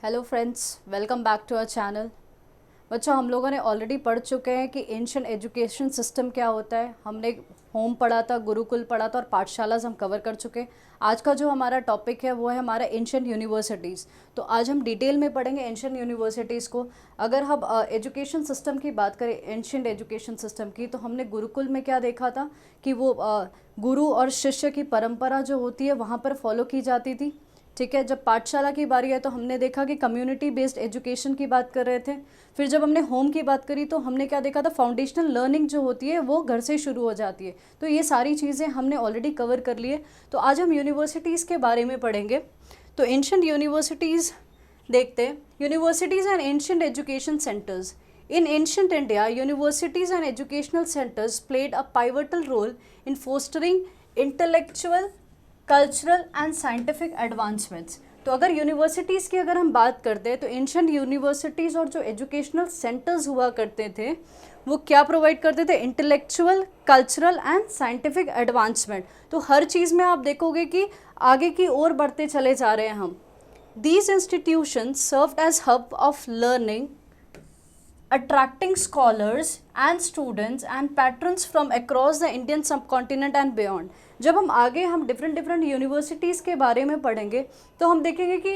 Hello friends, welcome back to our channel. बच्चों, हम लोगों ने ऑलरेडी पढ़ चुके हैं कि एंशिएंट एजुकेशन सिस्टम क्या होता है। हमने होम पढ़ा था, गुरुकुल पढ़ा था और पाठशाला हम कवर कर चुके हैं। आज का जो हमारा टॉपिक है वो है हमारा एंशिएंट यूनिवर्सिटीज़। तो आज हम डिटेल में पढ़ेंगे एंशिएंट यूनिवर्सिटीज़ को। अगर हम एजुकेशन सिस्टम की बात करें, एंशिएंट एजुकेशन सिस्टम की, तो हमने गुरुकुल में क्या देखा था कि वो गुरु और शिष्य की परंपरा जो होती है वहाँ पर फॉलो की जाती थी। ठीक है। जब पाठशाला की बारी है तो हमने देखा कि कम्युनिटी बेस्ड एजुकेशन की बात कर रहे थे। फिर जब हमने होम की बात करी तो हमने क्या देखा था, फाउंडेशनल लर्निंग जो होती है वो घर से शुरू हो जाती है। तो ये सारी चीज़ें हमने ऑलरेडी कवर कर ली है। तो आज हम यूनिवर्सिटीज़ के बारे में पढ़ेंगे। तो एंशिएंट यूनिवर्सिटीज़ देखते हैं। Universities and ancient education centres. In ancient India, universities and educational centers played a pivotal role in fostering intellectual, cultural and scientific advancements. तो अगर यूनिवर्सिटीज़ की अगर हम बात करते हैं तो एंशिएंट यूनिवर्सिटीज़ और जो एजुकेशनल सेंटर्स हुआ करते थे वो क्या प्रोवाइड करते थे, intellectual, cultural and scientific advancement. तो हर चीज़ में आप देखोगे कि आगे की ओर बढ़ते चले जा रहे हैं हम। These institutions served as hub of learning, attracting scholars and students and patrons from across the Indian subcontinent and beyond। जब हम आगे हम डिफरेंट यूनिवर्सिटीज़ के बारे में पढ़ेंगे तो हम देखेंगे कि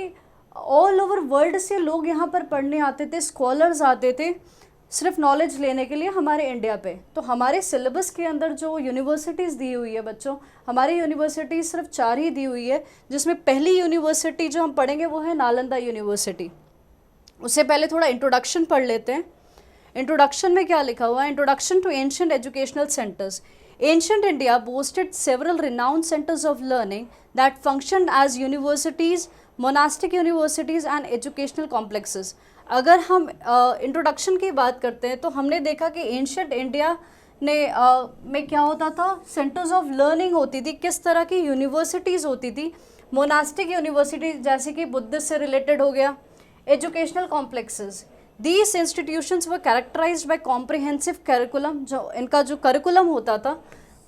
ऑल ओवर वर्ल्ड से लोग यहाँ पर पढ़ने आते थे, स्कॉलर्स आते थे सिर्फ नॉलेज लेने के लिए हमारे इंडिया पे। तो हमारे सिलेबस के अंदर जो यूनिवर्सिटीज़ दी हुई है बच्चों, हमारी यूनिवर्सिटी सिर्फ 4 ही दी हुई है, जिसमें पहली यूनिवर्सिटी जो हम पढ़ेंगे वो है नालंदा यूनिवर्सिटी। उससे पहले थोड़ा इंट्रोडक्शन पढ़ लेते हैं। इंट्रोडक्शन में क्या लिखा हुआ है, introduction to ancient educational centres. Ancient India boasted several renowned centres of learning that functioned as universities, monastic universities and educational complexes. अगर हम इंट्रोडक्शन की बात करते हैं तो हमने देखा कि एंशिएंट इंडिया ने में क्या होता था, सेंटर्स ऑफ लर्निंग होती थी, किस तरह की यूनिवर्सिटीज़ होती थी। मोनास्टिक यूनिवर्सिटी जैसे कि बुद्धिस्ट से रिलेटेड हो गया, educational complexes. These institutions were characterized by comprehensive curriculum। जो इनका जो करिकुलम होता था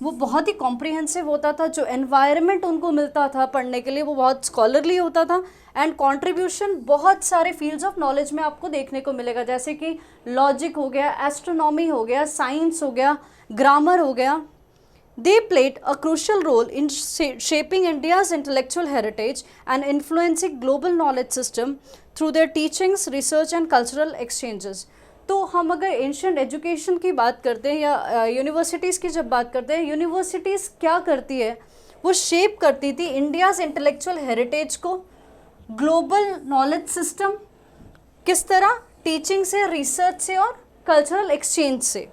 वो बहुत ही कॉम्प्रिहेंसिव होता था। जो एनवायरनमेंट उनको मिलता था पढ़ने के लिए वो बहुत स्कॉलरली होता था। एंड कंट्रीब्यूशन बहुत सारे फील्ड्स ऑफ नॉलेज में आपको देखने को मिलेगा, जैसे कि लॉजिक हो गया, एस्ट्रोनॉमी हो गया, साइंस हो गया, ग्रामर हो गया। They played a crucial role in shaping India's intellectual heritage and influencing global knowledge system through their teachings, research and cultural exchanges। तो हम अगर एंशिएंट एजुकेशन की बात करते हैं या यूनिवर्सिटीज़ की जब बात करते हैं, यूनिवर्सिटीज़ क्या करती है, वो शेप करती थी इंडियाज़ इंटेलेक्चुअल हेरिटेज को, ग्लोबल नॉलेज सिस्टम, किस तरह, टीचिंग से, रिसर्च से और कल्चरल एक्सचेंज से।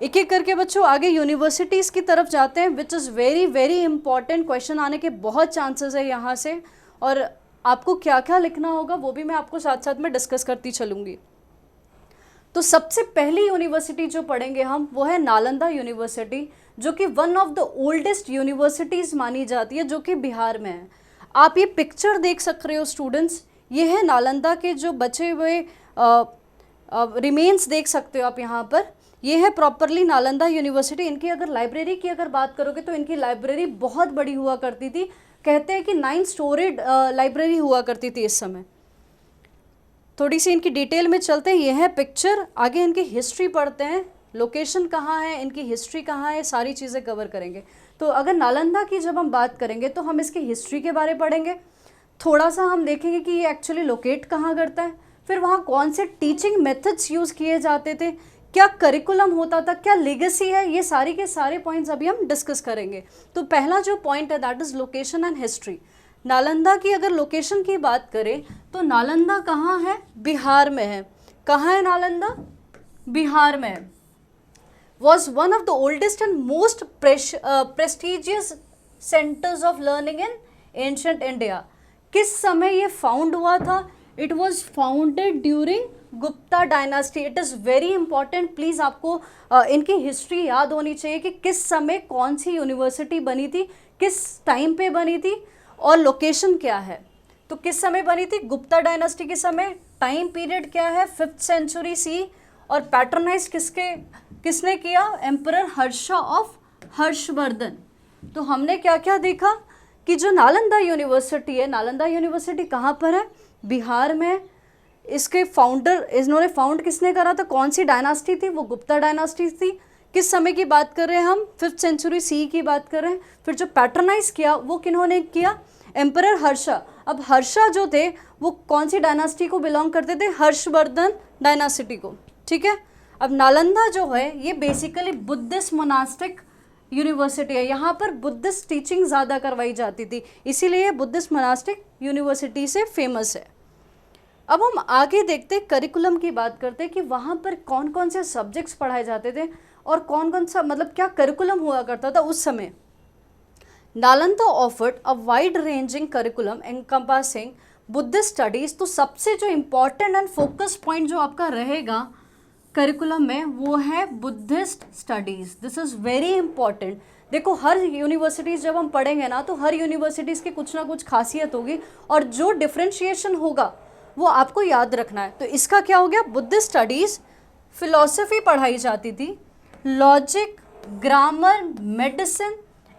एक एक करके बच्चों आगे यूनिवर्सिटीज़ की तरफ जाते हैं, which is very very important. Question आने के बहुत चांसेस है यहाँ से, और आपको क्या क्या लिखना होगा वो भी मैं आपको साथ साथ में डिस्कस करती चलूँगी। तो सबसे पहली यूनिवर्सिटी जो पढ़ेंगे हम वो है नालंदा यूनिवर्सिटी, जो कि one of the oldest universities मानी जाती है, जो कि बिहार में है। आप ये पिक्चर देख सक रहे हो स्टूडेंट्स, ये है नालंदा के जो बचे हुए रिमेन्स देख सकते हो आप यहाँ पर। ये है प्रॉपरली नालंदा यूनिवर्सिटी। इनकी अगर लाइब्रेरी की अगर बात करोगे तो इनकी लाइब्रेरी बहुत बड़ी हुआ करती थी। कहते हैं कि 9 स्टोरीड लाइब्रेरी हुआ करती थी इस समय। थोड़ी सी इनकी डिटेल में चलते हैं। ये है पिक्चर, आगे इनकी हिस्ट्री पढ़ते हैं, लोकेशन कहाँ है, इनकी हिस्ट्री कहाँ है, सारी चीज़ें कवर करेंगे। तो अगर नालंदा की जब हम बात करेंगे तो हम इसकी हिस्ट्री के बारे पढ़ेंगे, थोड़ा सा हम देखेंगे कि ये एक्चुअली लोकेट कहाँ करता है, फिर वहाँ कौन से टीचिंग मेथड्स यूज़ किए जाते थे, क्या करिकुलम होता था, क्या लेगेसी है, ये सारी के सारे पॉइंट्स अभी हम डिस्कस करेंगे। तो पहला जो पॉइंट है that is location and history. Nalanda की अगर लोकेशन की बात करें तो नालंदा कहाँ है, बिहार में है। कहाँ है नालंदा, बिहार में है। Was one of the oldest and most prestigious centres of learning in ancient India. किस समय ये फाउंड हुआ था, it was founded during Gupta dynasty. It is very important, please आपको इनकी हिस्ट्री याद होनी चाहिए कि किस समय कौन सी यूनिवर्सिटी बनी थी, किस टाइम पे बनी थी और लोकेशन क्या है। तो किस समय बनी थी, गुप्ता डायनास्टी के समय, टाइम पीरियड क्या है 5th सेंचुरी सी, और पैट्रोनाइज किसने किया, एम्परर हर्षा ऑफ हर्षवर्धन। तो हमने क्या क्या देखा कि जो नालंदा यूनिवर्सिटी है, नालंदा यूनिवर्सिटी कहाँ पर है? बिहार में। इसके फाउंडर, इन्होंने फाउंड किसने करा था? कौन सी डायनास्टी थी? वो गुप्ता डायनास्टी थी। किस समय की बात कर रहे हैं हम? 5th सेंचुरी सी की बात कर रहे हैं। फिर जो पैट्रनाइज किया वो किन्होंने किया? एम्परर हर्षा। अब हर्षा जो थे वो कौन सी डायनास्टी को बिलोंग करते थे? हर्षवर्धन डायनासिटी को। ठीक है। अब नालंदा जो है ये बेसिकली बुद्धिस्ट मोनास्टिक यूनिवर्सिटी है। यहाँ पर बुद्धिस्ट टीचिंग ज़्यादा करवाई जाती थी, इसीलिए बुद्धिस्ट मोनास्टिक यूनिवर्सिटी से फेमस है। अब हम आगे देखते हैं, करिकुलम की बात करते हैं कि वहाँ पर कौन कौन से सब्जेक्ट्स पढ़ाए जाते थे और कौन कौन सा, मतलब क्या करिकुलम हुआ करता था उस समय। Nalanda offered a wide ranging curriculum encompassing Buddhist studies. तो सबसे जो इम्पॉर्टेंट एंड फोकस पॉइंट जो आपका रहेगा करिकुलम में वो है Buddhist studies. This is very important. देखो हर यूनिवर्सिटीज़ जब हम पढ़ेंगे ना तो हर यूनिवर्सिटीज़ की कुछ ना कुछ खासियत होगी और जो डिफ्रेंशिएशन होगा वो आपको याद रखना है। तो इसका क्या हो गया? बुद्धिस्ट स्टडीज़, फिलॉसफी पढ़ाई जाती थी, logic, grammar, medicine,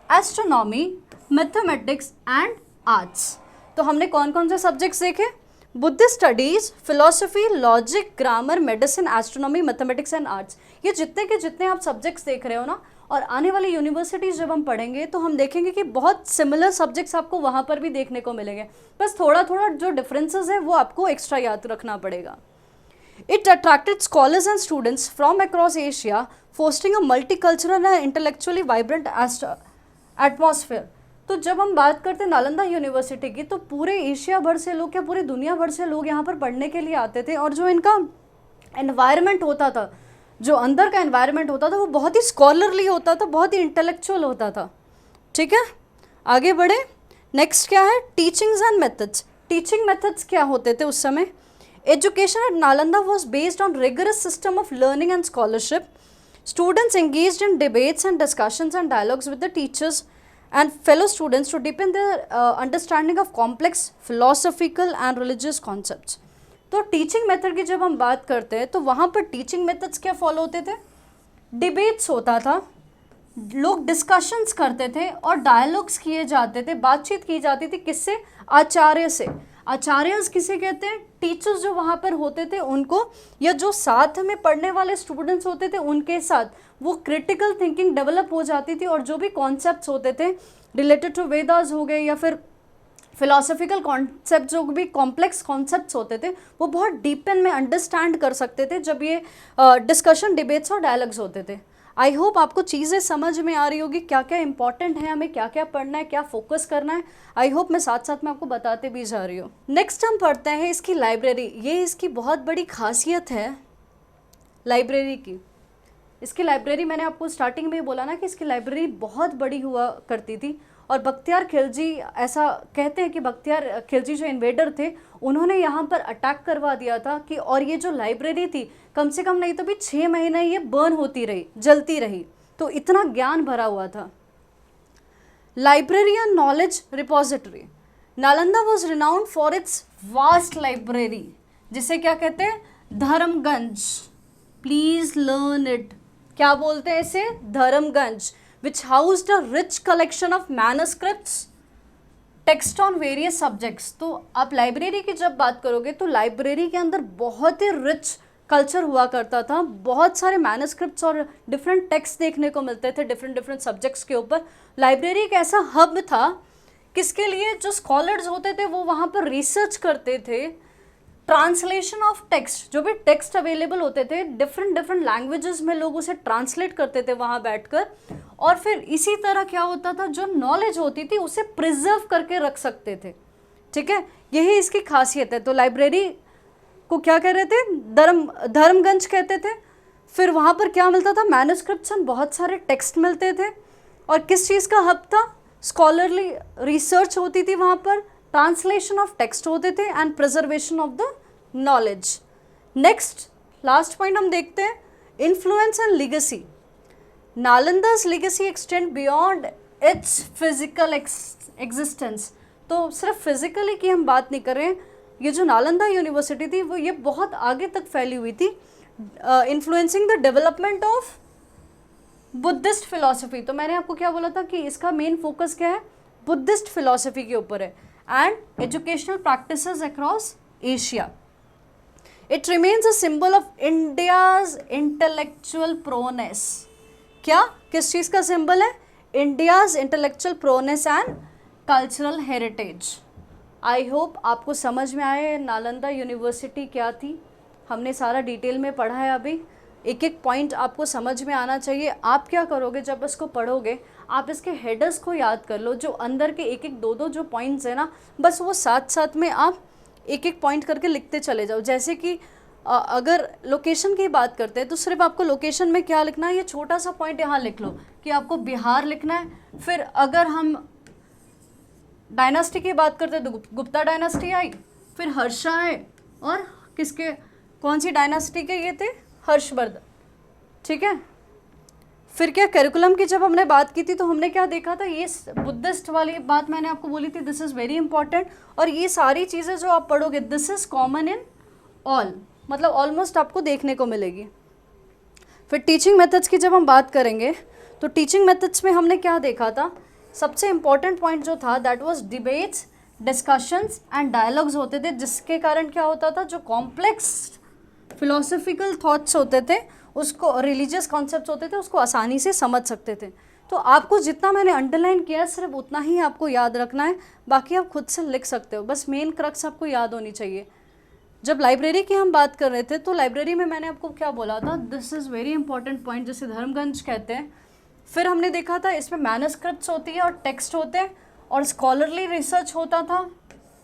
astronomy, mathematics and arts. तो हमने कौन कौन से सब्जेक्ट्स देखे? Buddhist studies, philosophy, logic, grammar, medicine, astronomy, mathematics and arts. ये जितने के जितने आप सब्जेक्ट्स देख रहे हो ना, और आने वाली यूनिवर्सिटीज़ जब हम पढ़ेंगे तो हम देखेंगे कि बहुत सिमिलर सब्जेक्ट्स आपको वहाँ पर भी देखने को मिलेंगे, बस थोड़ा थोड़ा जो डिफरेंसेस है वो आपको एक्स्ट्रा याद रखना पड़ेगा। It attracted scholars and students from across Asia, fostering a multicultural and intellectually vibrant atmosphere. तो जब हम बात करते हैं नालंदा यूनिवर्सिटी की, तो पूरे एशिया भर से लोग, क्या पूरे दुनिया भर से लोग यहाँ पर पढ़ने के लिए आते थे। और जो इनका एनवायरनमेंट होता था, जो अंदर का एनवायरनमेंट होता था, वो बहुत ही स्कॉलरली होता था, बहुत ही इंटेलेक्चुअल होता था। ठीक है, आगे बढ़े। नेक्स्ट क्या है? Teachings and methods. Teaching methods क्या होते थे उस समय? Education at Nalanda was based on rigorous system of learning and scholarship. Students engaged in debates and discussions and dialogues with the teachers and fellow students to deepen their understanding of complex philosophical and religious concepts. तो teaching method की जब हम बात करते हैं तो वहाँ पर टीचिंग मेथड्स क्या फॉलो होते थे? डिबेट्स होता था, लोग डिस्कशंस करते थे और डायलॉग्स किए जाते थे, बातचीत की जाती थी। किससे? आचार्य से। आचार्यस किसे कहते हैं? टीचर्स जो वहाँ पर होते थे उनको, या जो साथ में पढ़ने वाले स्टूडेंट्स होते थे उनके साथ वो क्रिटिकल थिंकिंग डेवलप हो जाती थी। और जो भी कॉन्सेप्ट्स होते थे रिलेटेड टू वेदास हो गए या फिर फिलोसॉफिकल कॉन्सेप्ट, जो भी कॉम्प्लेक्स कॉन्सेप्ट्स होते थे वो बहुत डीपन में अंडरस्टैंड कर सकते थे जब ये डिस्कशन, डिबेट्स और डायलॉग्स होते थे। आई होप आपको चीज़ें समझ में आ रही होगी, क्या क्या इंपॉर्टेंट है, हमें क्या क्या पढ़ना है, क्या फोकस करना है। आई होप मैं साथ साथ में आपको बताते भी जा रही हूँ। नेक्स्ट हम पढ़ते हैं इसकी लाइब्रेरी। ये इसकी बहुत बड़ी खासियत है लाइब्रेरी की। इसकी लाइब्रेरी, मैंने आपको स्टार्टिंग में ही बोला ना कि इसकी लाइब्रेरी बहुत बड़ी हुआ करती थी। और बख्तियार खिलजी, ऐसा कहते हैं कि बख्तियार खिलजी जो इन्वेडर थे उन्होंने यहाँ पर अटैक करवा दिया था कि, और ये जो लाइब्रेरी थी कम से कम नहीं तो भी 6 महीने ये बर्न होती रही, जलती रही। तो इतना ज्ञान भरा हुआ था। Library and knowledge repository. Nalanda was renowned for its vast library, जिसे क्या कहते हैं? धर्मगंज। Please learn it. क्या बोलते हैं इसे? Dharmaganj. which housed a rich collection of manuscripts, text on various subjects। तो आप लाइब्रेरी की जब बात करोगे तो लाइब्रेरी के अंदर बहुत ही रिच कल्चर हुआ करता था, बहुत सारे मैनस्क्रिप्ट्स और डिफरेंट टेक्स्ट देखने को मिलते थे डिफरेंट सब्जेक्ट्स के ऊपर। लाइब्रेरी एक ऐसा हब था किसके लिए? जो स्कॉलर्स होते थे वो वहाँ पर रिसर्च करते थे, ट्रांसलेशन ऑफ टेक्स्ट, जो भी टेक्स्ट अवेलेबल होते थे डिफरेंट लैंग्वेजेस में लोग उसे ट्रांसलेट करते थे वहाँ बैठकर। और फिर इसी तरह क्या होता था, जो नॉलेज होती थी उसे प्रिजर्व करके रख सकते थे। ठीक है, यही इसकी खासियत है। तो लाइब्रेरी को क्या कह रहे थे? धर्मगंज कहते थे। फिर वहाँ पर क्या मिलता था? मैन्युस्क्रिप्ट्स, बहुत सारे टेक्स्ट मिलते थे। और किस चीज़ का हब था? स्कॉलरली रिसर्च होती थी वहाँ पर, ट्रांसलेशन ऑफ टेक्स्ट होते थे and preservation of the knowledge. Next last point हम देखते हैं, influence and legacy. Nalanda's legacy extend beyond its physical existence। तो सिर्फ फिजिकली की हम बात नहीं कर रहे हैं, ये जो नालंदा यूनिवर्सिटी थी वो ये बहुत आगे तक फैली हुई थी, influencing the development of Buddhist philosophy. तो मैंने आपको क्या बोला था कि इसका मेन फोकस क्या है? बुद्धिस्ट फिलॉसफी के ऊपर है and educational practices across Asia. It remains a symbol of India's intellectual proneness. क्या, किस चीज़ का सिंबल है? India's intellectual prowess and cultural heritage. I hope आपको समझ में आए नालंदा यूनिवर्सिटी क्या थी. हमने सारा डिटेल में पढ़ा है. अभी एक एक पॉइंट आपको समझ में आना चाहिए. आप क्या करोगे जब इसको पढ़ोगे, आप इसके हेडर्स को याद कर लो, जो अंदर के एक एक दो दो जो पॉइंट्स है ना, बस वो साथ साथ में आप एक एक पॉइंट करके लिखते चले जाओ. जैसे कि अगर लोकेशन की बात करते हैं तो सिर्फ आपको लोकेशन में क्या लिखना है, ये छोटा सा पॉइंट यहाँ लिख लो कि आपको बिहार लिखना है. फिर अगर हम डायनास्टी की बात करते हैं तो गुप्ता डायनास्टी आई, फिर हर्षा है, और किसके, कौन सी डायनास्टी के ये थे? हर्षवर्धन. ठीक है. फिर क्या, करिकुलम की जब हमने बात की थी तो हमने क्या देखा था, ये बुद्धिस्ट वाली बात मैंने आपको बोली थी, दिस इज़ वेरी इंपॉर्टेंट. और ये सारी चीज़ें जो आप पढ़ोगे, this is common in all, मतलब ऑलमोस्ट आपको देखने को मिलेगी. फिर टीचिंग मेथड्स की जब हम बात करेंगे तो टीचिंग मेथड्स में हमने क्या देखा था, सबसे इम्पॉर्टेंट पॉइंट जो था that was debates, discussions and dialogues होते थे, जिसके कारण क्या होता था, जो कॉम्प्लेक्स फिलोसफिकल थॉट्स होते थे, उसको, रिलीजियस कॉन्सेप्ट्स होते थे, उसको आसानी से समझ सकते थे. तो आपको जितना मैंने अंडरलाइन किया सिर्फ उतना ही आपको याद रखना है, बाकी आप खुद से लिख सकते हो. बस मेन क्रक्स आपको याद होनी चाहिए. जब लाइब्रेरी की हम बात कर रहे थे तो लाइब्रेरी में मैंने आपको क्या बोला था, this is very important point, जिसे धर्मगंज कहते हैं. फिर हमने देखा था इसमें मैनस्क्रिप्ट्स होती है और टेक्स्ट होते हैं, और स्कॉलरली रिसर्च होता था,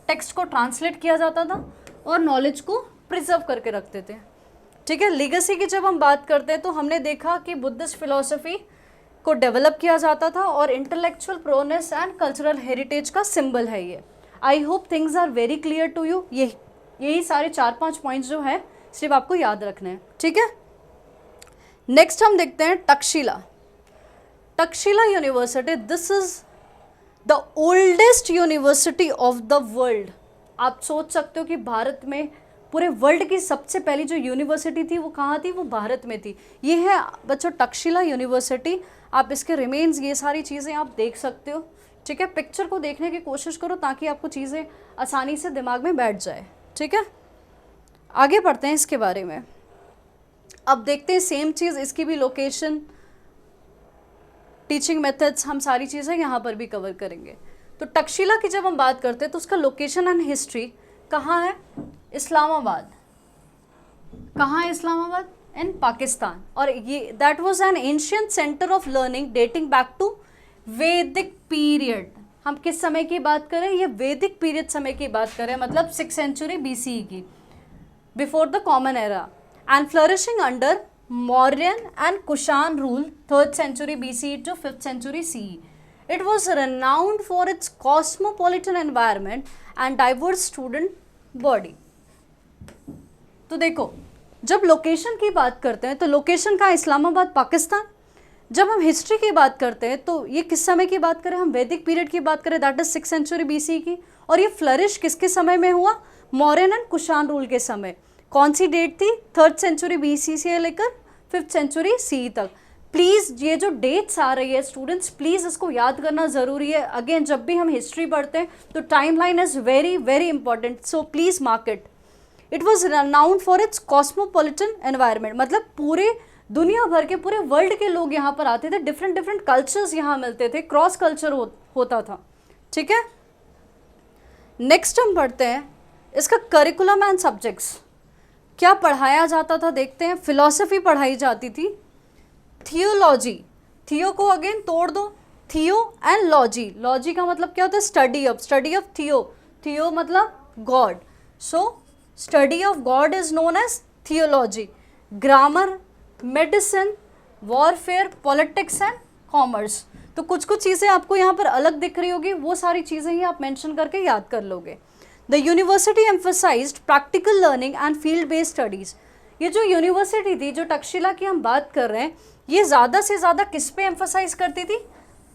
टेक्स्ट को ट्रांसलेट किया जाता था और नॉलेज को प्रिजर्व करके रखते थे. ठीक है. लीगेसी की जब हम बात करते हैं तो हमने देखा कि बुद्धिस्ट फिलॉसफी को डेवलप किया जाता था और intellectual prowess and cultural heritage का सिंबल है ये. I hope things are very clear to you. यही सारे 4-5 पॉइंट्स जो है सिर्फ आपको याद रखने हैं. ठीक है. नेक्स्ट हम देखते हैं Takshashila. Takshashila university, this is the oldest university of the world. आप सोच सकते हो कि भारत में, पूरे वर्ल्ड की सबसे पहली जो यूनिवर्सिटी थी वो कहाँ थी, वो भारत में थी. ये है बच्चों तक्षशिला यूनिवर्सिटी. आप इसके रिमेन्स, ये सारी चीज़ें आप देख सकते हो. ठीक है. पिक्चर को देखने की कोशिश करो ताकि आपको चीज़ें आसानी से दिमाग में बैठ जाए. ठीक है. आगे बढ़ते हैं इसके बारे में. अब देखते हैं सेम चीज़, इसकी भी लोकेशन, टीचिंग मेथड्स, हम सारी चीज़ें यहाँ पर भी कवर करेंगे. तो तक्षशिला की जब हम बात करते हैं तो उसका लोकेशन एंड हिस्ट्री कहाँ है? इस्लामाबाद. कहाँ है इस्लामाबाद? इन पाकिस्तान. और ये that was an ancient centre of learning dating back to Vedic period. हम किस समय की बात करें? ये वैदिक पीरियड समय की बात करें, मतलब 6th सेंचुरी BCE की, before the common era, and flourishing under Mauryan and Kushan rule 3rd century BCE to 5th century CE. It was renowned for its cosmopolitan environment and diverse student body. तो देखो, जब location की बात करते हैं तो location का इस्लामाबाद पाकिस्तान. जब हम हिस्ट्री की बात करते हैं तो ये किस समय की बात करें? हम वैदिक पीरियड की बात करें, that is 6th century BCE की. और ये फ्लरिश किसके समय में हुआ? मौर्यन एंड कुशान रूल के समय. कौन सी डेट थी? 3rd सेंचुरी BCE से लेकर 5th सेंचुरी CE तक. प्लीज़ ये जो डेट्स आ रही है स्टूडेंट्स, प्लीज़ इसको याद करना ज़रूरी है. अगेन, जब भी हम हिस्ट्री पढ़ते हैं तो time line is very very important, so please mark it. It was renowned for its cosmopolitan environment, मतलब पूरे दुनिया भर के, पूरे वर्ल्ड के लोग यहाँ पर आते थे, डिफरेंट डिफरेंट कल्चर्स यहाँ मिलते थे, क्रॉस कल्चर होता था. ठीक है. नेक्स्ट हम पढ़ते हैं इसका करिकुलम एंड सब्जेक्ट्स. क्या पढ़ाया जाता था देखते हैं. फिलॉसफी पढ़ाई जाती थी, थियोलॉजी, थियो को अगेन तोड़ दो, थियो एंड लॉजी. लॉजी का मतलब क्या होता है? Study of theo. थियो मतलब god, so study of god is known as theology. Grammar, medicine, warfare, politics and commerce. तो कुछ कुछ चीज़ें आपको यहाँ पर अलग दिख रही होगी, वो सारी चीज़ें ही आप मेंशन करके याद कर लोगे. The university emphasized practical learning and field-based studies. ये जो यूनिवर्सिटी थी, जो तक्षशिला की हम बात कर रहे हैं, ये ज़्यादा से ज़्यादा किस पे एम्फसाइज करती थी?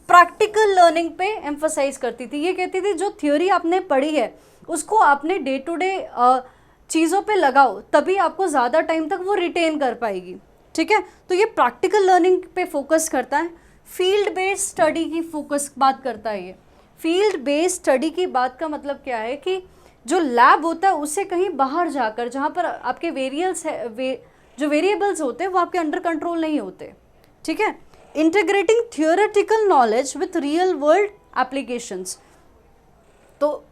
प्रैक्टिकल लर्निंग पे एम्फसाइज करती थी. ये कहती थी जो थ्योरी आपने पढ़ी है उसको आपने डे टू डे चीज़ों पे लगाओ, तभी आपको ज़्यादा टाइम तक वो रिटेन कर पाएगी. ठीक है. तो ये प्रैक्टिकल लर्निंग पे फोकस करता है. फील्ड बेस्ड स्टडी की फोकस बात करता है. ये फील्ड बेस्ड स्टडी की बात का मतलब क्या है कि जो लैब होता है उससे कहीं बाहर जाकर, जहाँ पर आपके जो वेरिएबल्स होते हैं वो आपके अंडर कंट्रोल नहीं होते, ठीक है। Integrating theoretical knowledge with real world applications. तो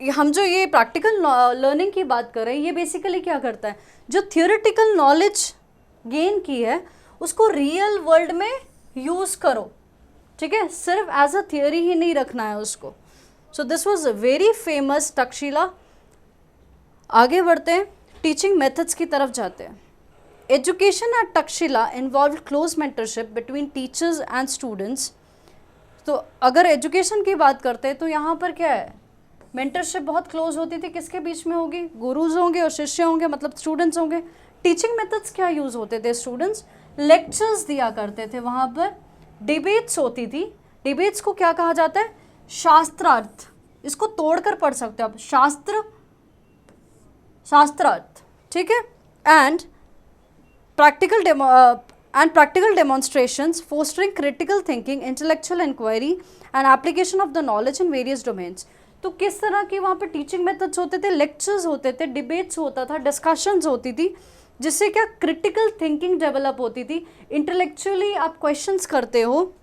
हम जो ये प्रैक्टिकल लर्निंग की बात कर रहे हैं, ये बेसिकली क्या करता है, जो थियोरेटिकल नॉलेज गेन की है उसको रियल वर्ल्ड में यूज़ करो, ठीक है, सिर्फ एज अ थियोरी ही नहीं रखना है उसको। So this was very famous Takshashila. आगे बढ़ते हैं, टीचिंग मेथड्स की तरफ जाते हैं। Education at Takshashila involve close mentorship between teachers and students. तो अगर एजुकेशन की बात करते हैं तो यहाँ पर क्या है, मेंटरशिप बहुत क्लोज होती थी, किसके बीच में होगी, गुरुज होंगे और शिष्य होंगे, मतलब स्टूडेंट्स होंगे। टीचिंग मेथड्स क्या यूज़ होते थे, स्टूडेंट्स लेक्चर्स दिया करते थे, वहाँ पर डिबेट्स होती थी। डिबेट्स को क्या कहा जाता है, शास्त्रार्थ। इसको तोड़कर पढ़ सकते हो आप, शास्त्रार्थ, ठीक है। And practical demonstrations fostering critical thinking, intellectual inquiry and application of the knowledge in various domains। तो किस तरह की वहाँ पे टीचिंग मेथड्स होते थे, लेक्चर्स होते थे, डिबेट्स होता था, डिस्कशंस होती थी, जिससे क्या क्रिटिकल थिंकिंग डेवलप होती थी, इंटेलेक्चुअली आप क्वेश्चंस करते हो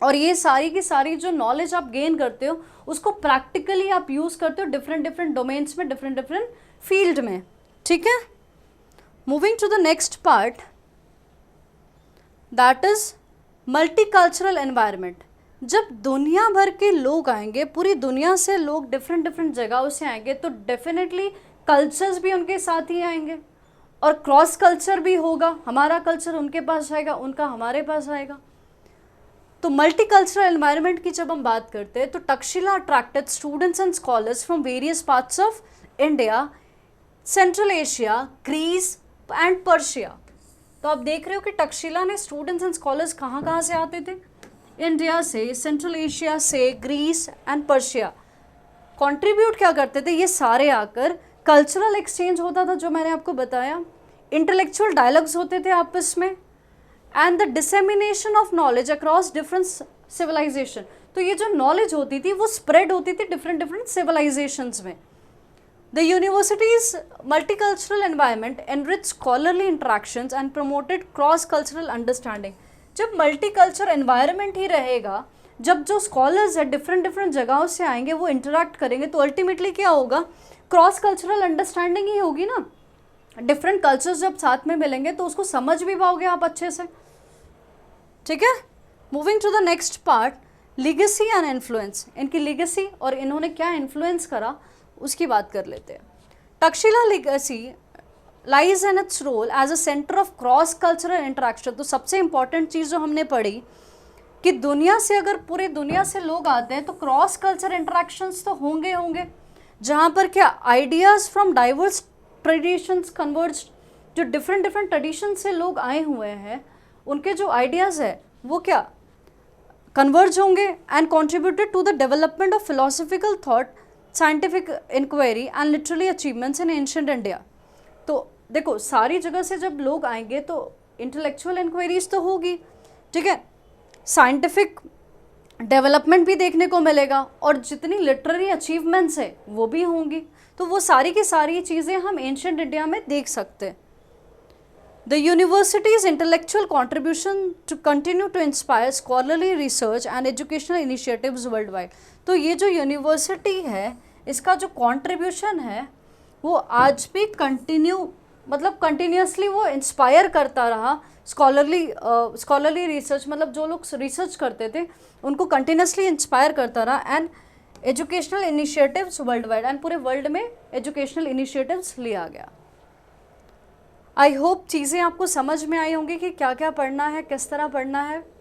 और ये सारी की सारी जो नॉलेज आप गेन करते हो उसको प्रैक्टिकली आप यूज़ करते हो डिफरेंट डिफरेंट डोमेन्स में, डिफरेंट डिफरेंट फील्ड में, ठीक है। Moving to the next part, that is multicultural environment. जब दुनिया भर के लोग आएंगे, पूरी दुनिया से लोग डिफरेंट डिफरेंट जगहों से आएंगे, तो डेफिनेटली कल्चर्स भी उनके साथ ही आएंगे और क्रॉस कल्चर भी होगा, हमारा कल्चर उनके पास आएगा, उनका हमारे पास आएगा। तो मल्टीकल्चरल एनवायरनमेंट की जब हम बात करते हैं तो Takshashila attracted students and scholars from various parts of India, Central Asia, Greece and Persia. तो आप देख रहे हो कि तक्षशिला ने स्टूडेंट्स एंड स्कॉलर्स कहाँ से आते थे, इंडिया से, सेंट्रल एशिया से, ग्रीस एंड पर्शिया। कंट्रीब्यूट क्या करते थे ये सारे आकर, कल्चरल एक्सचेंज होता था जो मैंने आपको बताया, इंटेलेक्चुअल डायलॉग्स होते थे आपस में, and the dissemination of knowledge across different civilization. तो ये जो नॉलेज होती थी वो स्प्रेड होती थी डिफरेंट डिफरेंट सिविलाइजेशंस में। The university's multicultural environment enriched scholarly interactions and promoted cross-cultural understanding। जब multicultural environment ही रहेगा, जब जो scholars है डिफरेंट डिफरेंट जगहों से आएंगे, वो interact करेंगे, तो ultimately क्या होगा, cross-cultural understanding ही होगी ना। डिफरेंट कल्चर्स जब साथ में मिलेंगे तो उसको समझ भी पाओगे आप अच्छे से, ठीक है। Moving to the next part, legacy and influence. इनकी लीगेसी और इन्होंने क्या इन्फ्लुएंस करा उसकी बात कर लेते हैं। Takshashila legacy lies in its role as a centre of cross cultural interaction. तो सबसे इंपॉर्टेंट चीज़ जो हमने पढ़ी कि दुनिया से, अगर पूरे दुनिया से लोग आते हैं तो क्रॉस कल्चर इंटरेक्शंस तो होंगे, जहाँ पर क्या ideas from diverse traditions converge. जो डिफरेंट डिफरेंट ट्रेडिशन से लोग आए हुए हैं, उनके जो आइडियाज़ है वो क्या कन्वर्ज होंगे and contributed to the development of philosophical thought, scientific inquiry and literary achievements in ancient India. तो देखो सारी जगह से जब लोग आएंगे तो इंटेलेक्चुअल इंक्वायरीज तो होगी, ठीक है, साइंटिफिक डेवलपमेंट भी देखने को मिलेगा और जितनी लिटरेरी अचीवमेंट्स है वो भी होंगी। तो वो सारी की सारी चीज़ें हम एंशिएंट इंडिया में देख सकते हैं। The university's intellectual contribution to continue to inspire scholarly research and educational initiatives worldwide। तो ये जो यूनिवर्सिटी है इसका जो कंट्रीब्यूशन है वो आज भी कंटिन्यूसली वो इंस्पायर करता रहा स्कॉलरली रिसर्च, मतलब जो लोग रिसर्च करते थे उनको कंटिन्यूसली इंस्पायर करता रहा and educational initiatives world wide, and पूरे वर्ल्ड में एजुकेशनल इनिशिएटिव्स लिया गया। आई होप चीज़ें आपको समझ में आई होंगी कि क्या क्या पढ़ना है, किस तरह पढ़ना है।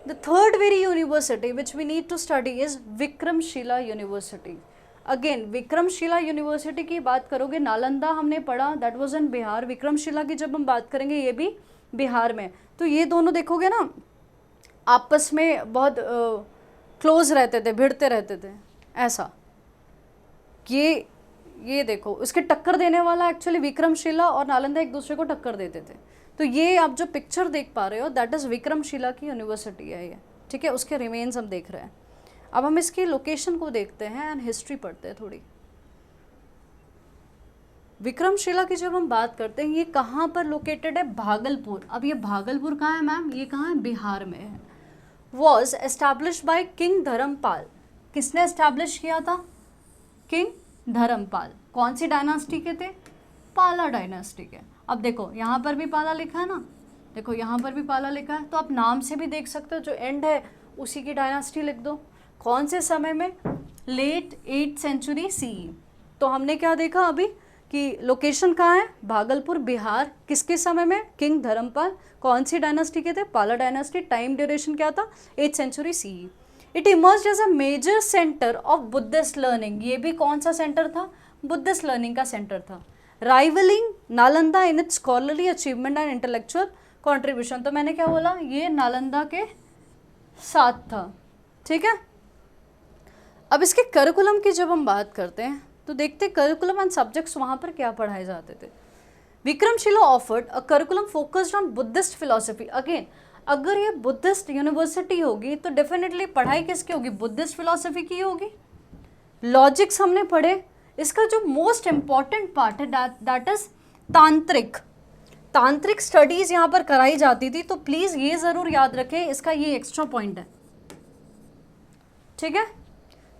The third very university which we need to study is Vikramshila university. Again Vikramshila university की बात करोगे, नालंदा हमने पढ़ा, that was in Bihar. Vikramshila की जब हम बात करेंगे ये भी बिहार में। तो ये दोनों देखोगे ना आपस में बहुत क्लोज रहते थे, भिड़ते रहते थे ऐसा। ये देखो इसके टक्कर देने वाला एक्चुअली विक्रमशिला और नालंदा एक दूसरे को टक्कर देते थे। तो ये आप जो पिक्चर देख पा रहे हो दैट इज़ विक्रमशिला की यूनिवर्सिटी है ये, ठीक है, उसके रिमेन्स हम देख रहे हैं। अब हम इसकी लोकेशन को देखते हैं एंड हिस्ट्री पढ़ते हैं थोड़ी। विक्रमशिला की जब हम बात करते हैं, ये कहाँ पर लोकेटेड है? भागलपुर। अब ये भागलपुर कहाँ है मैम? ये कहाँ है? बिहार में है। Was establish by king Dharmapal. किसने एस्टैब्लिश किया था? किंग धर्मपाल। कौन सी डायनास्टी के थे? पाला डायनास्टी के। अब देखो यहाँ पर भी पाला लिखा है ना, देखो यहाँ पर भी पाला लिखा है, तो आप नाम से भी देख सकते हो, जो एंड है उसी की डायनास्टी लिख दो। कौन से समय में? Late 8th century CE। तो हमने क्या देखा अभी कि लोकेशन कहाँ है? भागलपुर, बिहार। किसके समय में? किंग धर्मपाल। कौन सी डायनास्टी के थे? पाला डायनास्टी। टाइम ड्यूरेशन क्या था? 8th century CE। It emerged as a major centre of Buddhist learning. ये भी कौन सा सेंटर था? बुद्धिस्ट लर्निंग का सेंटर था। Rivalling Nalanda in its scholarly achievement and intellectual contribution. तो मैंने क्या बोला? ये नालंदा के साथ था, ठीक है। अब इसके करिकुलम की जब हम बात करते हैं तो देखते करिकुलम एंड सब्जेक्ट्स वहाँ पर क्या पढ़ाए जाते थे। Vikramshila offered a curriculum focused on Buddhist philosophy. Again, अगर ये बुद्धिस्ट यूनिवर्सिटी होगी तो डेफिनेटली पढ़ाई किसकी होगी? बुद्धिस्ट फिलॉसफी की होगी। लॉजिक्स हमने पढ़े। इसका जो मोस्ट इम्पॉर्टेंट पार्ट है दैट इज तांत्रिक। तांत्रिक स्टडीज यहाँ पर कराई जाती थी, तो प्लीज ये जरूर याद रखें, इसका ये एक्स्ट्रा पॉइंट है, ठीक है।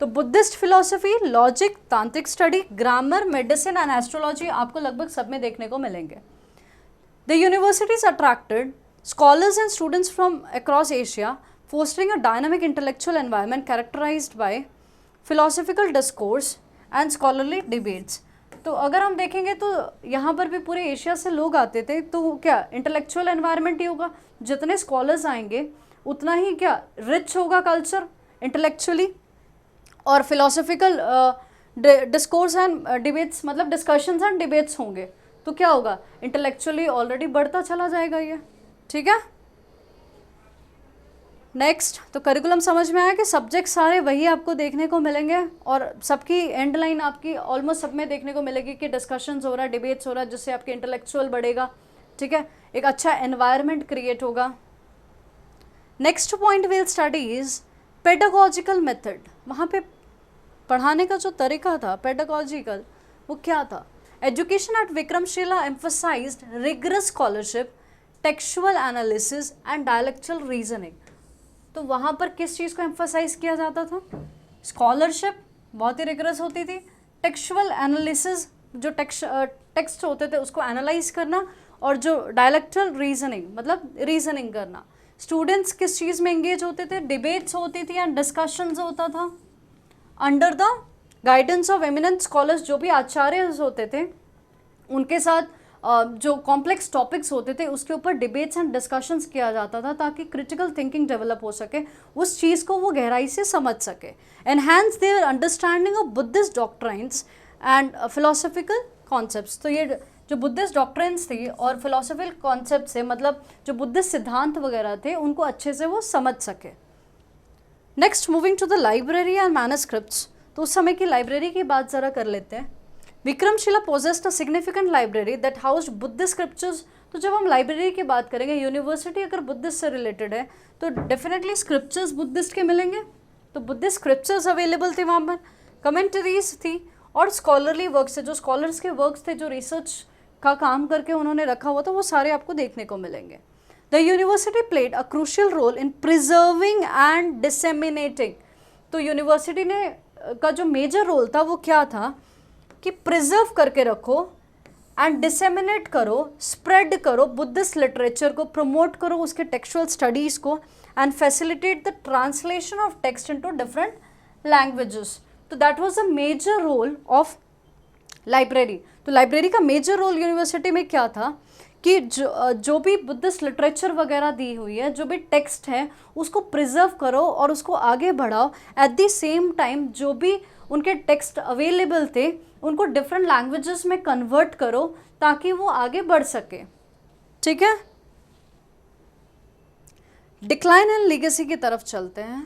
तो बुद्धिस्ट फिलॉसफी, लॉजिक, तांत्रिक study, grammar, medicine and astrology आपको लगभग सब में देखने को मिलेंगे। The universities attracted scholars and students from across Asia, fostering a dynamic intellectual environment characterized by philosophical discourse and scholarly debates। तो अगर हम देखेंगे तो यहाँ पर भी पूरे एशिया से लोग आते थे, तो क्या इंटेलेक्चुअल एनवायरनमेंट ही होगा। जितने स्कॉलर्स आएंगे उतना ही क्या रिच होगा कल्चर इंटेलेक्चुअली, और फिलोसफिकल डिस्कोर्स एंड डिबेट्स, मतलब डिस्कशंस एंड डिबेट्स होंगे, तो क्या होगा? इंटेलेक्चुअली ऑलरेडी बढ़ता चला जाएगा ये, ठीक है। नेक्स्ट, तो करिकुलम समझ में आया कि सब्जेक्ट सारे वही आपको देखने को मिलेंगे, और सबकी एंड लाइन आपकी ऑलमोस्ट सब में देखने को मिलेगी कि डिस्कशंस हो रहा है, डिबेट्स हो रहा है, जिससे आपके इंटेलेक्चुअल बढ़ेगा, ठीक है, एक अच्छा एनवायरनमेंट क्रिएट होगा। Next point will study is pedagogical method. वहाँ पे पढ़ाने का जो तरीका था पेडागोजिकल, वो क्या था? Education at Vikramshila emphasised rigorous scholarship, textual analysis and dialectical reasoning. तो वहाँ पर किस चीज़ को एम्फसाइज किया जाता था? स्कॉलरशिप बहुत ही रिगरस होती थी, टेक्सचुअल एनालिसिस, जो टेक्स्ट होते थे उसको एनालाइज करना, और जो डायलेक्चुअल रीजनिंग मतलब रीजनिंग करना। स्टूडेंट्स किस चीज़ में एंगेज होते थे? डिबेट्स होती थी एंड डिस्कशंस होता था under the guidance of eminent scholars. जो भी आचार्य होते थे उनके साथ जो कॉम्प्लेक्स टॉपिक्स होते थे उसके ऊपर डिबेट्स एंड डिस्कशंस किया जाता था, ताकि क्रिटिकल थिंकिंग डेवलप हो सके, उस चीज़ को वो गहराई से समझ सके। Enhance their understanding of Buddhist doctrines and philosophical concepts. तो ये जो बुद्धिस्ट डॉक्ट्राइन्स थी और फिलोसफिकल कॉन्सेप्ट से, मतलब जो बुद्धिस्ट सिद्धांत वगैरह थे, उनको अच्छे से वो समझ सके। Next, moving to the library and manuscripts. तो उस समय की लाइब्रेरी की बात ज़रा कर लेते हैं। Vikramshila possessed a significant library that housed Buddhist scriptures. तो जब हम लाइब्रेरी की बात करेंगे, यूनिवर्सिटी अगर बुद्धिस्ट से रिलेटेड है तो डेफिनेटली स्क्रिप्चर्स बुद्धिस्ट के मिलेंगे, तो बुद्धिस्ट स्क्रिप्चर्स अवेलेबल थे वहाँ पर, कमेंटरीज थी और स्कॉलरली वर्क्स थे, जो स्कॉलर्स के वर्क्स थे, जो रिसर्च का काम करके उन्होंने रखा हुआ था, वो सारे आपको देखने को मिलेंगे। The university played a crucial role in preserving and disseminating. तो यूनिवर्सिटी ने का जो मेजर रोल था वो क्या था कि प्रिजर्व करके रखो एंड डिसेमिनेट करो, स्प्रेड करो बुद्धिस्ट लिटरेचर को, प्रमोट करो उसके टेक्सचुअल स्टडीज़ को, and facilitate the translation of text into different languages. तो that was the major role of library. तो लाइब्रेरी का मेजर रोल यूनिवर्सिटी में क्या था कि जो भी बुद्धिस्ट लिटरेचर वगैरह दी हुई है, जो भी टेक्स्ट है, उसको प्रिजर्व करो और उसको आगे बढ़ाओ। एट द सेम टाइम जो भी उनके टेक्स्ट अवेलेबल थे उनको डिफरेंट लैंग्वेजेस में कन्वर्ट करो ताकि वो आगे बढ़ सके, ठीक है। डिक्लाइन एंड लीगेसी की तरफ चलते हैं।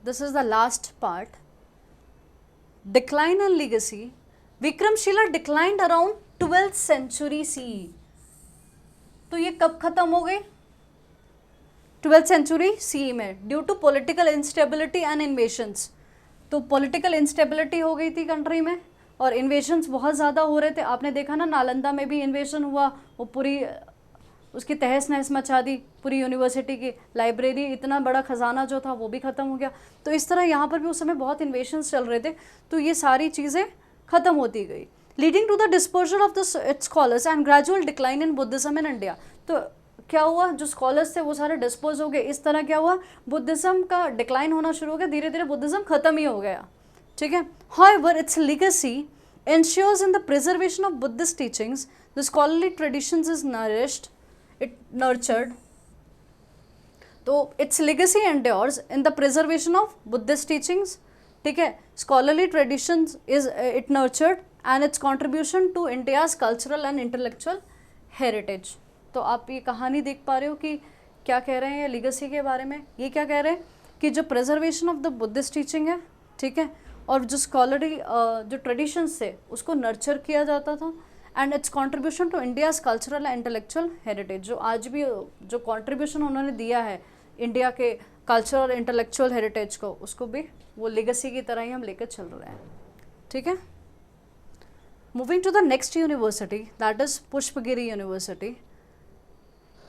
This is the last part, decline and legacy. Vikramshila declined around 12th century CE। तो ये कब खत्म हो गई? 12th सेंचुरी सी में due to political instability and invasions. तो पॉलिटिकल इंस्टेबिलिटी हो गई थी कंट्री में और इन्वेशंस बहुत ज़्यादा हो रहे थे। आपने देखा ना, नालंदा में भी इन्वेशन हुआ, वो पूरी उसकी तहस नहस मचा दी, पूरी यूनिवर्सिटी की लाइब्रेरी, इतना बड़ा खजाना जो था वो भी ख़त्म हो गया। तो इस तरह यहाँ पर भी उस समय बहुत इन्वेशंस चल रहे थे, तो ये सारी चीज़ें ख़त्म होती गई, leading to the disposal of the scholars and gradual decline in Buddhism in India. तो क्या हुआ, जो स्कॉलर्स थे वो सारे डिस्पोज हो गए। इस तरह क्या हुआ, बुद्धिज्म का डिक्लाइन होना शुरू हो गया, धीरे धीरे बुद्धिज्म ख़त्म ही हो गया। ठीक है। However, its legacy ensures in the preservation of Buddhist teachings, the scholarly traditions is nurtured. तो its legacy endures in the preservation of Buddhist teachings. ठीक है, scholarly traditions is it nurtured and its contribution to India's cultural and intellectual heritage. तो आप ये कहानी देख पा रहे हो कि क्या कह रहे हैं legacy के बारे में। ये क्या कह रहे हैं कि जो preservation of the Buddhist teaching है, ठीक है, और जो स्कॉलरी जो ट्रेडिशंस थे उसको नर्चर किया जाता था, and its contribution to India's cultural and intellectual heritage. जो आज भी जो कंट्रीब्यूशन उन्होंने दिया है इंडिया के कल्चरल और इंटेलेक्चुअल हेरिटेज को, उसको भी वो लेगेसी की तरह ही हम लेकर चल रहे हैं। ठीक है। Moving to the next university, that is Pushpagiri university.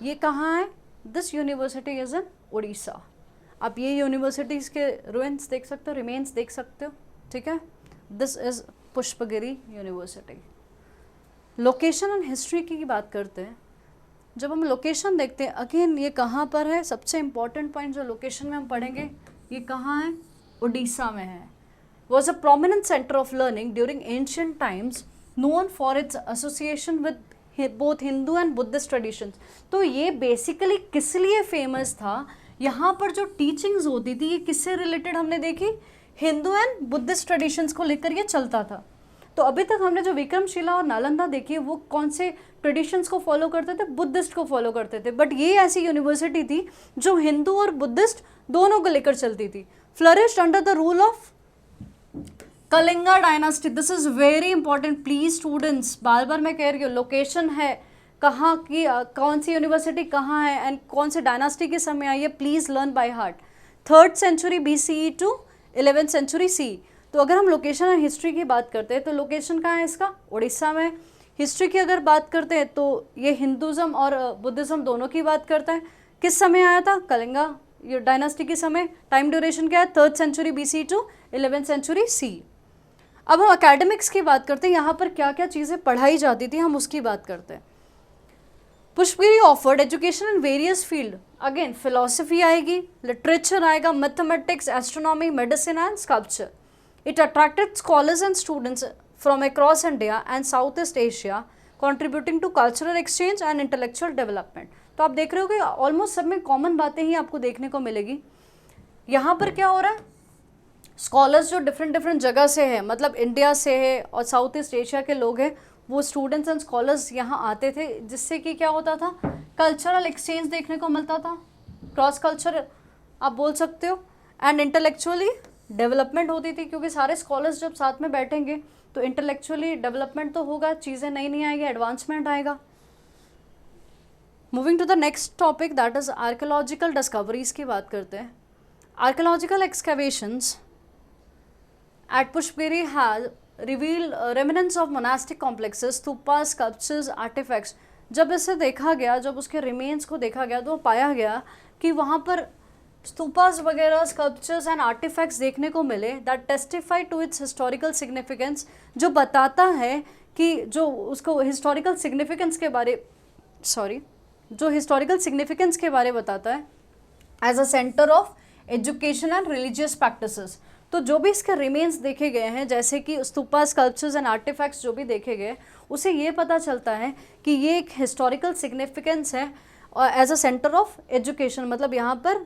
ये कहाँ है? This university is in Orissa. आप ये यूनिवर्सिटीज़ के रुइंस देख सकते हो, रिमेन्स देख सकते हो। ठीक है। This is Pushpagiri university. Location and history की बात करते हैं। जब हम लोकेशन देखते हैं, अगेन ये कहाँ पर है, सबसे इम्पॉर्टेंट पॉइंट जो लोकेशन में हम पढ़ेंगे, ये कहाँ है? उड़ीसा में है। Was a prominent centre of learning during ancient times, known for its association with both Hindu and Buddhist traditions. तो ये बेसिकली किस लिए फेमस था? यहाँ पर जो टीचिंग्स होती थी ये किससे रिलेटेड हमने देखी? हिंदू एंड बुद्धिस्ट ट्रेडिशंस को लेकर ये चलता था। तो अभी तक हमने जो विक्रमशिला और नालंदा देखी वो कौन से ट्रेडिशंस को फॉलो करते थे? बुद्धिस्ट को फॉलो करते थे। बट ये ऐसी यूनिवर्सिटी थी जो हिंदू और बुद्धिस्ट दोनों को लेकर चलती थी। Flourished under the rule of Kalinga dynasty. This is very important please students, बार बार मैं कह रही हूँ, लोकेशन है कहाँ की, कौन सी यूनिवर्सिटी कहाँ है एंड कौन से डायनास्टी के समय आई है, please learn by heart. 3rd century BCE to 11th century CE। तो अगर हम लोकेशन और हिस्ट्री की बात करते हैं तो लोकेशन कहाँ है इसका? उड़ीसा में। हिस्ट्री की अगर बात करते हैं तो ये हिंदुज़म और बुद्धिज़्म दोनों की बात करता है। किस समय आया था? कलिंगा ये डायनास्टी के समय। टाइम ड्यूरेशन क्या है? 3rd century BCE to 11th century CE। अब हम एकेडमिक्स की बात करते हैं, यहाँ पर क्या क्या चीज़ें पढ़ाई जाती थी हम उसकी बात करते हैं। Pushpagiri offered education in various field. Again philosophy आएगी, लिटरेचर आएगा, mathematics, astronomy, medicine and sculpture. It attracted scholars and students from across India and South East Asia, contributing to cultural exchange and intellectual development. तो आप देख रहे हो कि almost सब में कॉमन बातें ही आपको देखने को मिलेगी। यहाँ पर क्या हो रहा है? स्कॉलर्स जो डिफरेंट जगह से है, मतलब इंडिया से है और साउथ ईस्ट एशिया के लोग हैं, वो स्टूडेंट्स एंड स्कॉलर्स यहाँ आते थे, जिससे कि क्या होता था? कल्चरल एक्सचेंज देखने को मिलता था, क्रॉस कल्चर आप बोल सकते हो, एंड इंटेलेक्चुअली डेवलपमेंट होती थी, क्योंकि सारे स्कॉलर्स जब साथ में बैठेंगे तो इंटेलेक्चुअली डेवलपमेंट तो होगा, चीज़ें नई नई आएगी, एडवांसमेंट आएगा। Moving to the next topic, that is archaeological discoveries की बात करते हैं। Archaeological excavations at Pushpagiri has reveal remnants of monastic complexes, stupa, sculptures, artifacts. जब इसे देखा गया, जब उसके रिमेन्स को देखा गया तो पाया गया कि वहाँ पर स्तूपास वगैरह, स्कल्पचर्स एंड आर्टिफैक्ट्स देखने को मिले that testify to its historical significance, जो बताता है कि जो उसको हिस्टोरिकल सिग्निफिकेंस के बारे जो हिस्टोरिकल सिग्निफिकेंस के बारे बताता है as a centre of education and religious practices. तो जो भी इसके रिमेन्स देखे गए हैं, जैसे कि स्तूपा, स्कल्पचर्स एंड आर्टिफैक्ट्स जो भी देखे गए, उसे ये पता चलता है कि ये एक हिस्टोरिकल सिग्निफिकेंस है और as a centre of education, मतलब यहाँ पर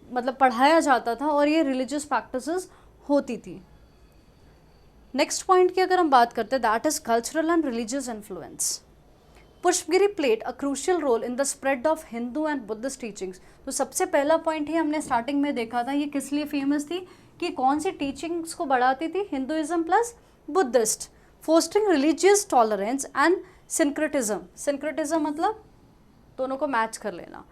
मतलब पढ़ाया जाता था और ये रिलीजियस प्रैक्टिसेस होती थी। नेक्स्ट पॉइंट की अगर हम बात करते हैं, that is cultural and religious influence. Pushpagiri played a crucial role in the spread of Hindu and Buddhist teachings. तो सबसे पहला पॉइंट ही हमने स्टार्टिंग में देखा था, ये किस लिए फेमस थी कि कौन सी टीचिंग्स को बढ़ाती थी? Hinduism plus Buddhist, fostering religious tolerance and syncretism. Syncretism मतलब दोनों को मैच कर लेना।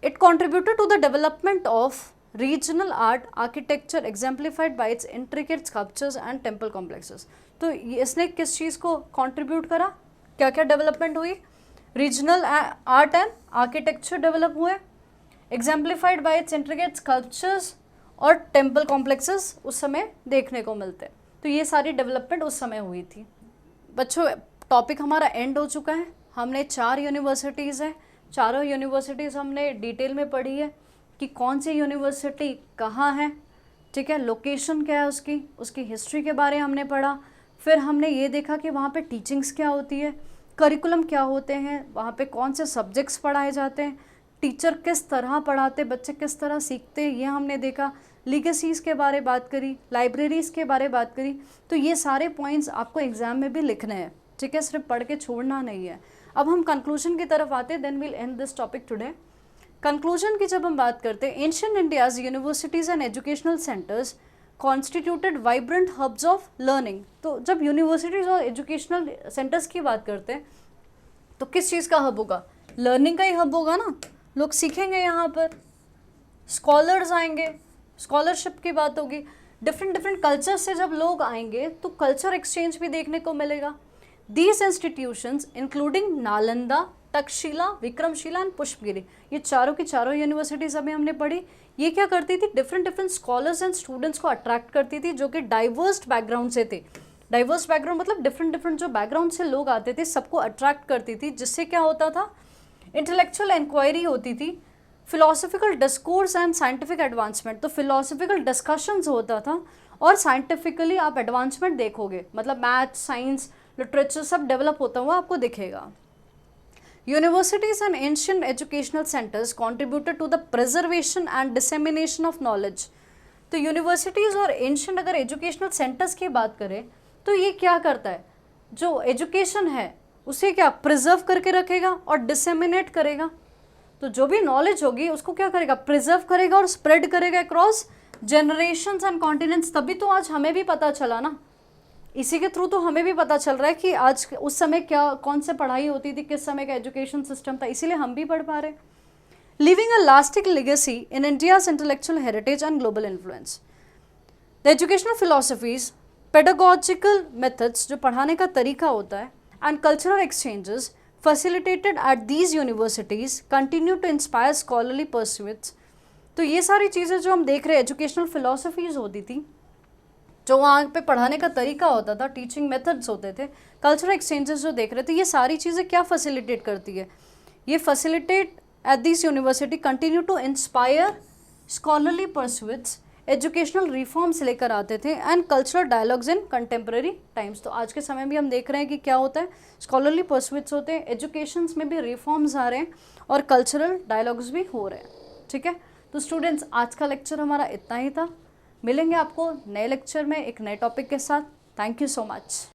It contributed to the development of regional art architecture exemplified by its intricate sculptures and temple complexes. तो इसने किस चीज़ को contribute करा, क्या क्या development हुई, regional art and architecture develop हुए, exemplified by its intricate sculptures और टेम्पल कॉम्प्लेक्सेस उस समय देखने को मिलते हैं। तो ये सारी डेवलपमेंट उस समय हुई थी। बच्चों टॉपिक हमारा एंड हो चुका है। हमने 4 यूनिवर्सिटीज़ हैं, चारों यूनिवर्सिटीज़ हमने डिटेल में पढ़ी है कि कौन सी यूनिवर्सिटी कहाँ है, ठीक है, लोकेशन क्या है उसकी, उसकी हिस्ट्री के बारे में हमने पढ़ा। फिर हमने ये देखा कि वहाँ पे टीचिंग्स क्या होती है, करिकुलम क्या होते हैं, वहाँ पे कौन से सब्जेक्ट्स पढ़ाए जाते हैं, टीचर किस तरह पढ़ाते, बच्चे किस तरह सीखते हैं, ये हमने देखा। लीगेसीज़ के बारे बात करी, लाइब्रेरीज़ के बारे बात करी। तो ये सारे पॉइंट्स आपको एग्ज़ाम में भी लिखने हैं, ठीक है, सिर्फ पढ़ के छोड़ना नहीं है। अब हम कंक्लूजन की तरफ आते हैं, then will end this topic today. Conclusion की जब हम बात करते हैं, ancient India's universities and educational centres constituted vibrant hubs of learning. तो जब यूनिवर्सिटीज़ और एजुकेशनल सेंटर्स की बात करते हैं तो किस चीज़ का हब होगा, लर्निंग का ही हब होगा ना। लोग सीखेंगे, यहाँ पर स्कॉलर्स आएंगे, स्कॉलरशिप की बात होगी, डिफरेंट कल्चर से जब लोग आएंगे तो कल्चर एक्सचेंज भी देखने को मिलेगा। These institutions including Nalanda, Takshashila, Vikramshila and Pushpagiri, ये चारों की चारों यूनिवर्सिटीज़ अभी हमने पढ़ी। ये क्या करती थी, डिफरेंट स्कॉलर्स एंड स्टूडेंट्स को अट्रैक्ट करती थी जो कि डाइवर्स बैकग्राउंड से थे। डाइवर्स बैकग्राउंड मतलब डिफरेंट जो बैकग्राउंड से लोग आते थे सबको अट्रैक्ट करती थी, जिससे क्या होता था, इंटेलेक्चुअल इंक्वायरी होती थी, philosophical discourse and scientific advancement. तो फिलोसफिकल डिस्कशंस होता था और साइंटिफिकली आप एडवांसमेंट देखोगे, मतलब मैथ, साइंस, लिटरेचर सब डेवलप होता हुआ आपको दिखेगा। Universities and ancient educational centers contributed to the preservation and dissemination of knowledge. तो यूनिवर्सिटीज़ और एंशियंट अगर एजुकेशनल सेंटर्स की बात करें तो ये क्या करता है, जो एजुकेशन है उसे क्या प्रिजर्व करके रखेगा और डिसेमिनेट करेगा। तो जो भी नॉलेज होगी उसको क्या करेगा, प्रिजर्व करेगा और स्प्रेड करेगा अक्रॉस जनरेशंस एंड कॉन्टिनेंट्स। तभी तो आज हमें भी पता चला ना, इसी के थ्रू तो हमें भी पता चल रहा है कि आज उस समय क्या, कौन से पढ़ाई होती थी, किस समय का एजुकेशन सिस्टम था, इसीलिए हम भी पढ़ पा रहे हैं। Living a lasting legacy in India's intellectual heritage and global influence. The educational philosophies, pedagogical methods, जो पढ़ाने का तरीका होता है, and cultural exchanges facilitated at these universities continue to inspire scholarly pursuits. तो ये सारी चीज़ें जो हम देख रहे हैं, एजुकेशनल फिलोसफीज होती थी, जो वहाँ पे पढ़ाने का तरीका होता था, टीचिंग मेथड्स होते थे, कल्चरल एक्सचेंजेस जो देख रहे थे, ये सारी चीज़ें क्या फैसिलिटेट करती है, ये facilitate at this university continue to inspire scholarly pursuits, educational reforms लेकर आते थे and cultural dialogues in contemporary times. तो आज के समय भी हम देख रहे हैं कि क्या होता है, स्कॉलरली परस्यूट्स होते हैं, एजुकेशन में भी रिफॉर्म्स आ रहे हैं और कल्चरल डायलॉग्स भी हो रहे हैं, ठीक है। तो स्टूडेंट्स, आज का लेक्चर हमारा इतना ही था। मिलेंगे आपको नए लेक्चर में एक नए टॉपिक के साथ। Thank you so much.